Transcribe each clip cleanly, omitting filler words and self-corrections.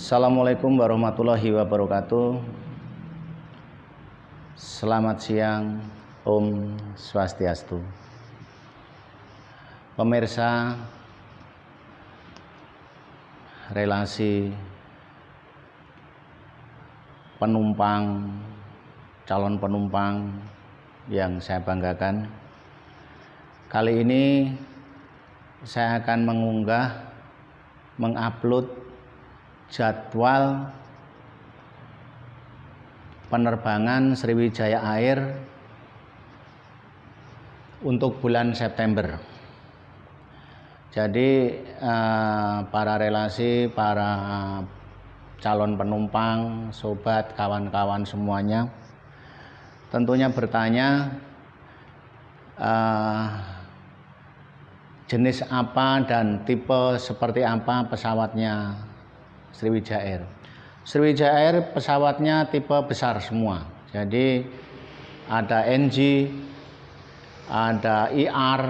Assalamualaikum warahmatullahi wabarakatuh. Selamat siang, Om Swastiastu. Pemirsa, relasi penumpang, calon penumpang yang saya banggakan, kali ini saya akan mengupload jadwal penerbangan Sriwijaya Air untuk bulan September. Jadi para relasi, para calon penumpang, sobat, kawan-kawan semuanya tentunya bertanya jenis apa dan tipe seperti apa pesawatnya Sriwijaya Air. Sriwijaya Air pesawatnya tipe besar semua. Jadi ada NG, ada IR.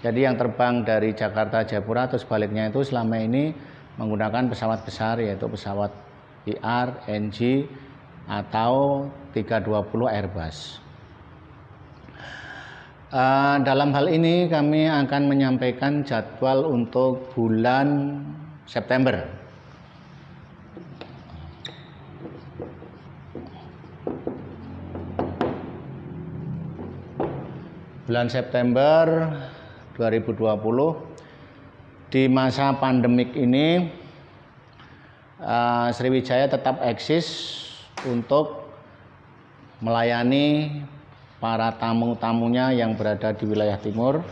Jadi yang terbang dari Jakarta Jayapura atau sebaliknya itu selama ini menggunakan pesawat besar, yaitu pesawat IR, NG atau 320 Airbus. Dalam hal ini kami akan menyampaikan jadwal untuk bulan September. Bulan September 2020, di masa pandemik ini Sriwijaya tetap eksis untuk melayani para tamu-tamunya yang berada di wilayah timur.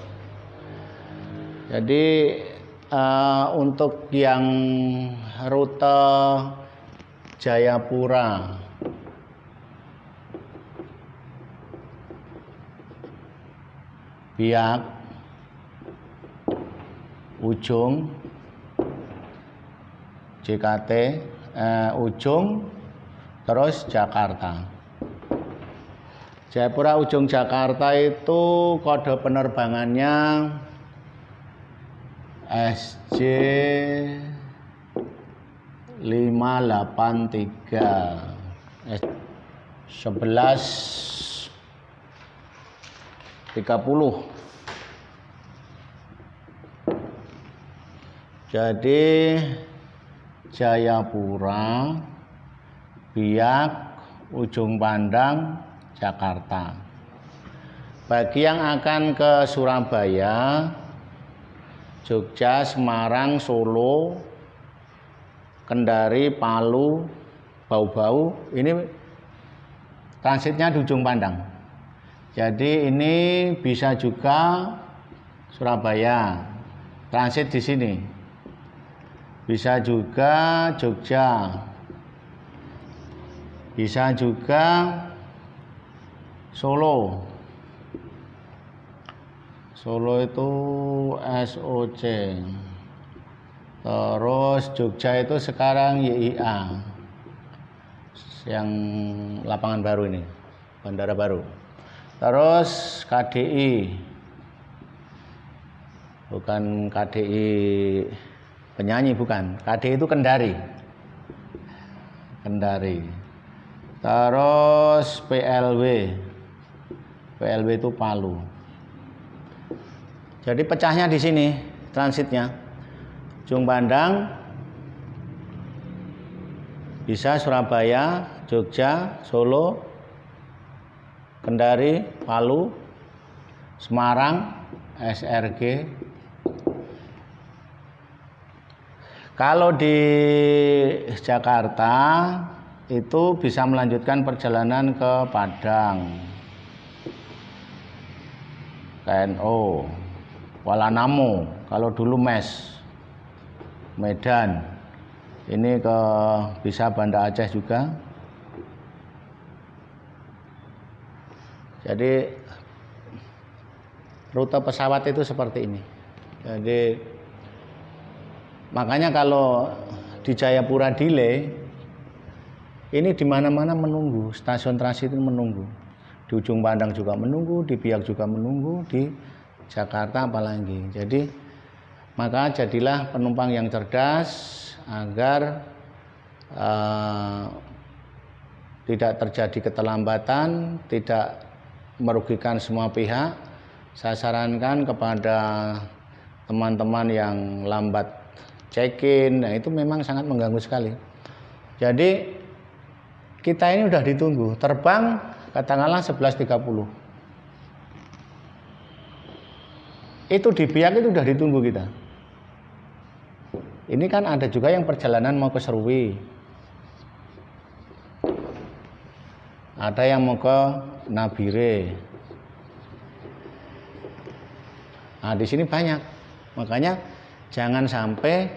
Jadi untuk yang rute Jayapura, Biak, Ujung, JKT, Ujung, terus Jakarta. Jayapura Ujung Jakarta itu kode penerbangannya SJ 583 11.30. Jadi Jayapura, Biak, Ujung Pandang, Jakarta. Bagi yang akan ke Surabaya, Jogja, Semarang, Solo, Kendari, Palu, Bau-Bau, ini transitnya di Ujung Pandang. Jadi ini bisa juga Surabaya, transit di sini. Bisa juga Jogja. Bisa juga Solo. Solo itu SOC. Terus Jogja itu sekarang YIA. Yang lapangan baru ini, bandara baru. Terus KDI. Bukan KDI penyanyi, bukan. KDI itu Kendari. Kendari. Terus PLW. PLW itu Palu. Jadi pecahnya di sini transitnya. Ujung Pandang bisa Surabaya, Jogja, Solo, Kendari, Palu, Semarang, SRG. Kalau di Jakarta itu bisa melanjutkan perjalanan ke Padang, KNO, Kuala Namu, kalau dulu MES, Medan, ini ke bisa Banda Aceh juga. Jadi rute pesawat itu seperti ini. Jadi makanya kalau di Jayapura delay, ini di mana-mana menunggu, stasiun transit itu menunggu. Di Ujung Pandang juga menunggu, di Biak juga menunggu, di Jakarta apalagi. Jadi Maka jadilah penumpang yang cerdas agar tidak terjadi keterlambatan, tidak merugikan semua pihak. Saya sarankan kepada teman-teman yang lambat check-in, nah itu memang sangat mengganggu sekali. Jadi kita ini udah ditunggu, terbang katakanlah 11.30. Itu di Biak itu udah ditunggu kita. Ini kan ada juga yang perjalanan mau ke Serui. Ada yang mau ke Nabire. Nah, di sini banyak. Makanya jangan sampai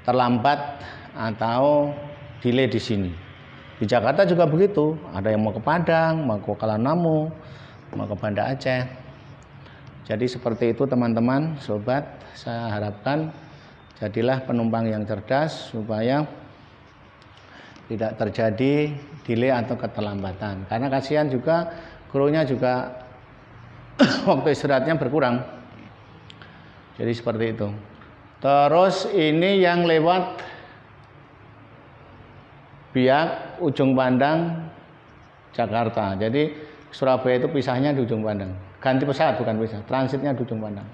terlambat atau delay di sini. Di Jakarta juga begitu. Ada yang mau ke Padang, mau ke Kalanamu, mau ke Banda Aceh. Jadi seperti itu teman-teman, sobat. Saya harapkan jadilah penumpang yang cerdas supaya tidak terjadi delay atau keterlambatan. Karena kasihan juga krunya juga waktu istirahatnya berkurang. Jadi seperti itu. Terus ini yang lewat Biak, Ujung Pandang, Jakarta. Jadi Surabaya itu pisahnya di Ujung Pandang. Ganti pesawat bukan pisah, transitnya di Ujung Pandang.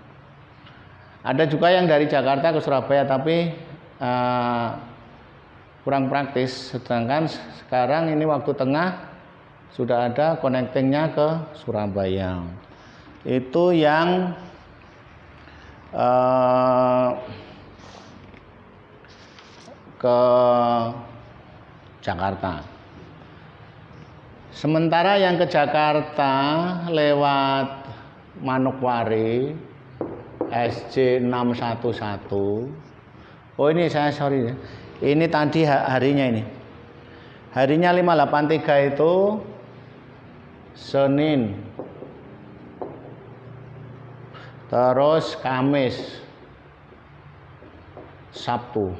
Ada juga yang dari Jakarta ke Surabaya tapi kurang praktis. Sedangkan sekarang ini waktu tengah sudah ada connectingnya ke Surabaya. Itu yang ke Jakarta. Sementara yang ke Jakarta lewat Manokwari SJ 611. Oh ini saya sorry ya. Ini tadi harinya ini. Harinya 583 itu Senin. Terus Kamis. Sabtu.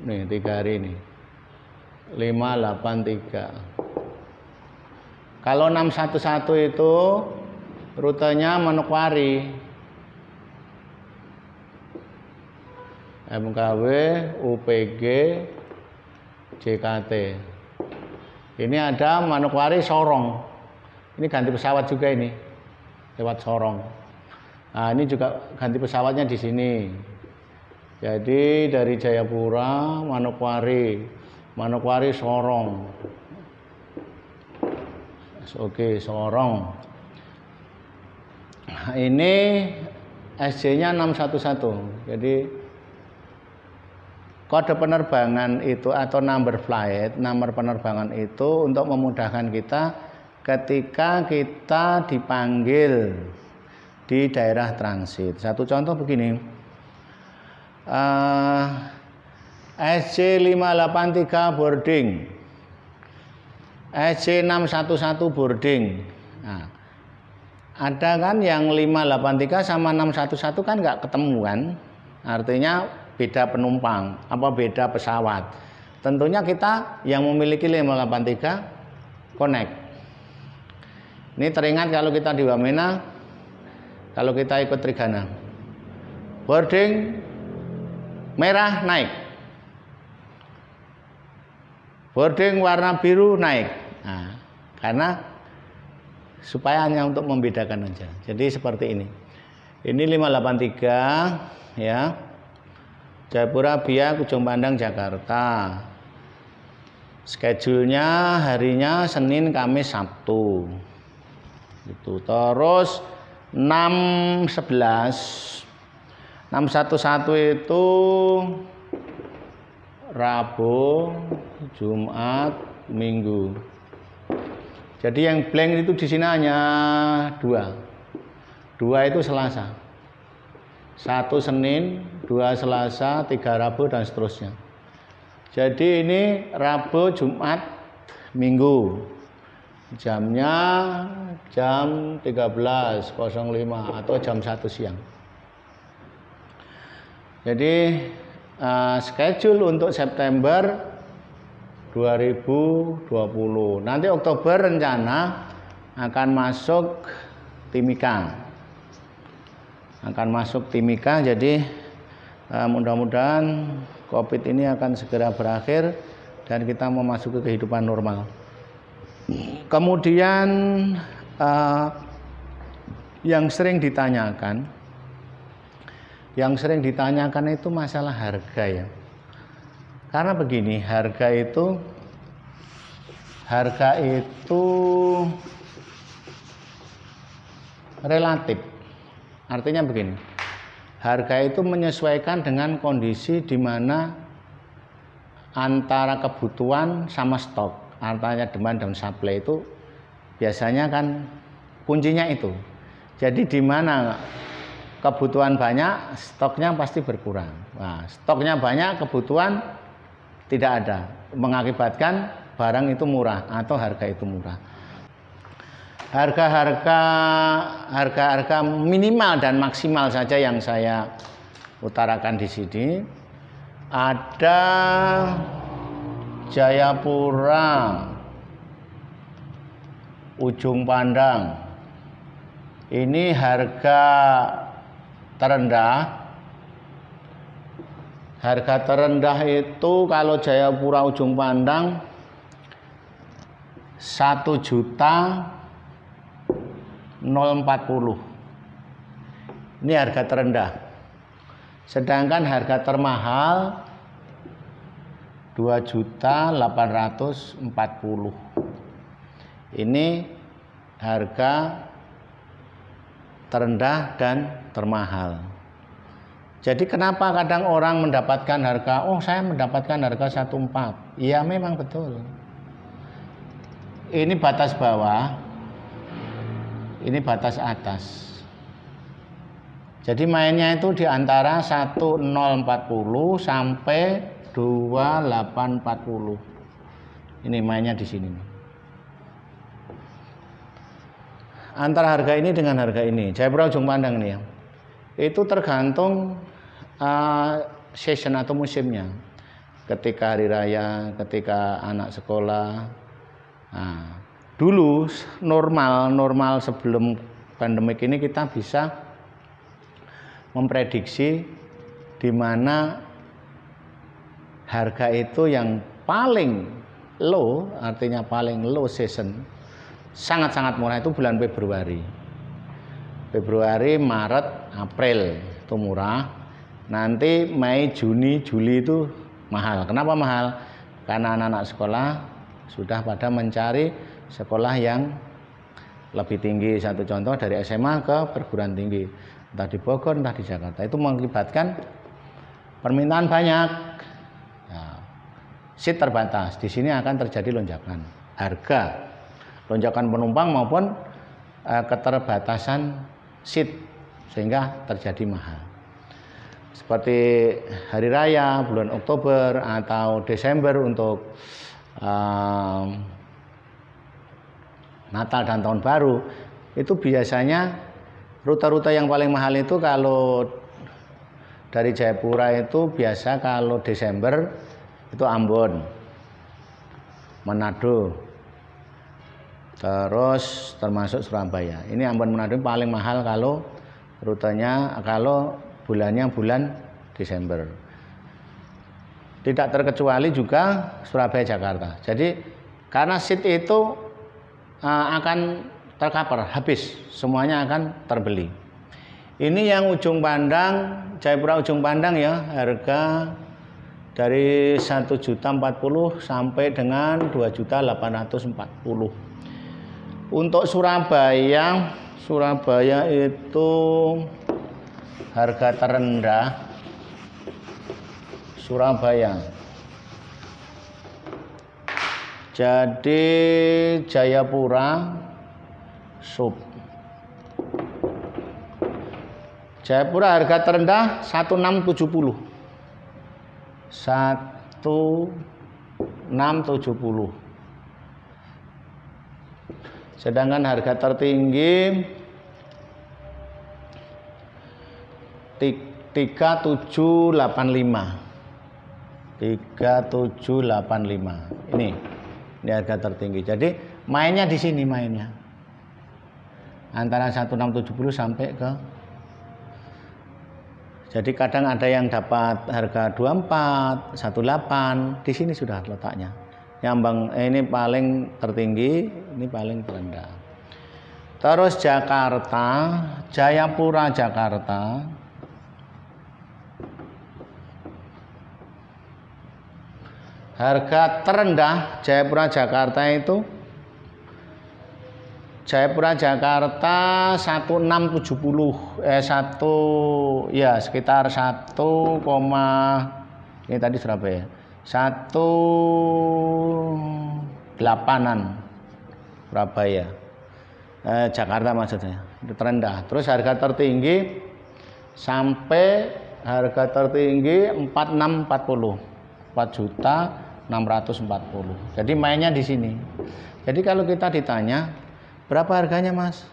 Nih 3 hari ini. 583. Kalau 611 itu rutenya Manokwari, MKW, UPG, JKT. Ini ada Manokwari Sorong. Ini ganti pesawat juga ini, lewat Sorong. Nah ini juga ganti pesawatnya di sini. Jadi dari Jayapura, Manokwari Sorong. Oke, Sorong. Nah, ini SJ-nya 611. Jadi kode penerbangan itu atau nomor penerbangan itu untuk memudahkan kita ketika kita dipanggil di daerah transit. Satu contoh begini. SC 583 boarding, SC 611 boarding. Nah, ada kan yang 583 sama 611 kan nggak ketemu kan? Artinya beda penumpang, apa beda pesawat. Tentunya kita yang memiliki 583 connect. Ini teringat kalau kita di Wamena, kalau kita ikut Trigana. Boarding merah naik. Boarding warna biru naik. Nah, karena supaya hanya untuk membedakan aja. Jadi seperti ini. Ini 583 ya. Jayapura, Biak, Ujung Pandang, Jakarta. Schedule-nya harinya Senin, Kamis, Sabtu. Itu. Terus 611 itu Rabu, Jumat, Minggu. Jadi yang blank itu di sini hanya 2. 2 itu Selasa. 1 Senin, 2 Selasa, 3 Rabu dan seterusnya. Jadi ini Rabu, Jumat, Minggu. Jamnya jam 13.05 atau jam 1 siang. Jadi schedule untuk September 2020. Nanti Oktober rencana akan masuk Timika. Jadi mudah-mudahan COVID ini akan segera berakhir dan kita memasuki kehidupan normal. Kemudian yang sering ditanyakan itu masalah harga ya. Karena begini, harga itu relatif. Artinya begini, harga itu menyesuaikan dengan kondisi di mana antara kebutuhan sama stok, artinya demand dan supply itu biasanya kan kuncinya itu. Jadi di mana kebutuhan banyak, stoknya pasti berkurang. Nah, stoknya banyak, kebutuhan tidak ada, mengakibatkan barang itu murah atau harga itu murah. Harga minimal dan maksimal saja yang saya utarakan di sini. Ada Jayapura Ujung Pandang. Ini harga terendah. Harga terendah itu kalau Jayapura Ujung Pandang 1.040.000. Ini harga terendah. Sedangkan harga termahal 2.840.000. Ini harga terendah dan termahal. Jadi kenapa kadang orang mendapatkan harga, saya mendapatkan harga 1.4. Iya memang betul. Ini batas bawah, ini batas atas. Jadi mainnya itu di antara 1.040 sampai 2.840. Ini mainnya di sini. Antara harga ini dengan harga ini, Jayapura Ujung Pandang ini ya. Itu tergantung season atau musimnya. Ketika hari raya, ketika anak sekolah. Nah, dulu normal sebelum pandemik ini kita bisa memprediksi di mana harga itu yang paling low, artinya paling low season, sangat-sangat murah itu bulan Februari, Maret, April itu murah. Nanti Mei, Juni, Juli itu mahal. Kenapa mahal? Karena anak-anak sekolah sudah pada mencari sekolah yang lebih tinggi. Satu contoh dari SMA ke perguruan tinggi, entah di Bogor, entah di Jakarta. Itu mengakibatkan permintaan banyak, seat terbatas. Di sini akan terjadi lonjakan harga, lonjakan penumpang maupun keterbatasan seat, sehingga terjadi mahal. Seperti hari raya bulan Oktober atau Desember untuk Natal dan Tahun Baru, itu biasanya rute-rute yang paling mahal itu kalau dari Jayapura itu biasa kalau Desember itu Ambon, Manado, terus termasuk Surabaya. Ini Ambon Manado paling mahal kalau rutenya, kalau bulannya bulan Desember. Tidak terkecuali juga Surabaya Jakarta. Jadi karena seat itu akan tercover, habis, semuanya akan terbeli. Ini yang Ujung Pandang, Jayapura Ujung Pandang ya, harga dari 1.040.000 sampai dengan 2.840.000. Untuk Surabaya itu harga terendah Surabaya. Jadi Jayapura sub. Jayapura harga terendah 1.670. 1.670. Sedangkan harga tertinggi 3.785. 3.785. Ini harga tertinggi. Jadi mainnya di sini mainnya. antara 1670 sampai ke, jadi kadang ada yang dapat harga 24, 18, di sini sudah letaknya. Nyambang ini paling tertinggi, ini paling terendah. Terus Jakarta, Jayapura Jakarta. Harga terendah Jayapura Jakarta itu Jayapura Jakarta 1670 sekitar 1, ini tadi Surabaya 1,8an Surabaya Jakarta maksudnya itu terendah. Terus harga tertinggi sampai harga tertinggi 4640 4.640. Jadi mainnya di sini. Jadi kalau kita ditanya berapa harganya Mas?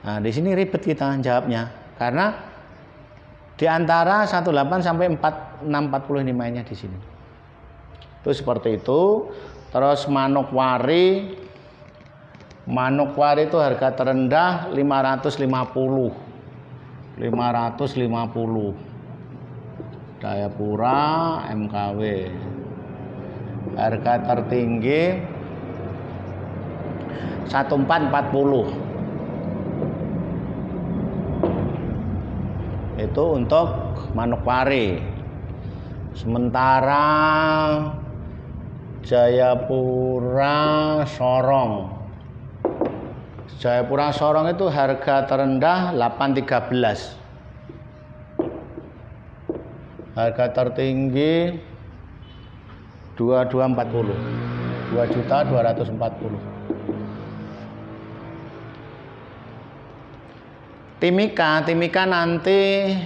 Nah, di sini ribet kita jawabnya karena di antara 18 sampai 4640 ini mainnya di sini. Itu seperti itu. Terus Manokwari itu harga terendah 550. Jayapura MKW harga tertinggi 1440 itu untuk Manokwari. Sementara Jayapura Sorong itu harga terendah 813. Harga tertinggi 2240. 2.240. Timika nanti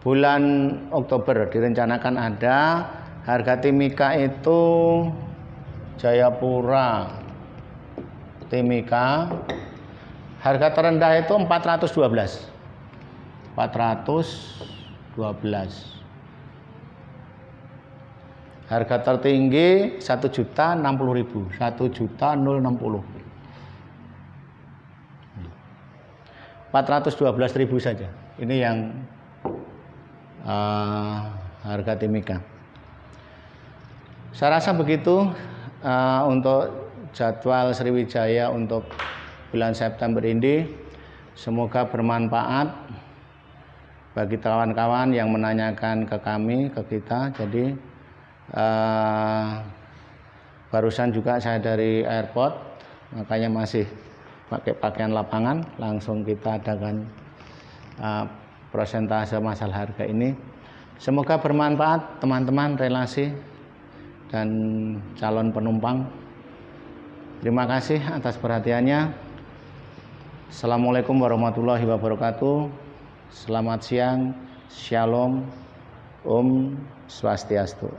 bulan Oktober direncanakan ada. Harga Timika itu Jayapura Timika harga terendah itu 412. Harga tertinggi 1.060.000, 1.060. 412.000 saja. Ini yang harga Timika. Saya rasa begitu untuk jadwal Sriwijaya untuk bulan September ini. Semoga bermanfaat bagi kawan-kawan yang menanyakan ke kami, ke kita. Jadi barusan juga saya dari airport, makanya masih pakai pakaian lapangan. Langsung kita adakan persentase masalah harga ini. Semoga bermanfaat teman-teman relasi dan calon penumpang. Terima kasih atas perhatiannya. Assalamualaikum warahmatullahi wabarakatuh. Selamat siang, Shalom, Om Swastiastu.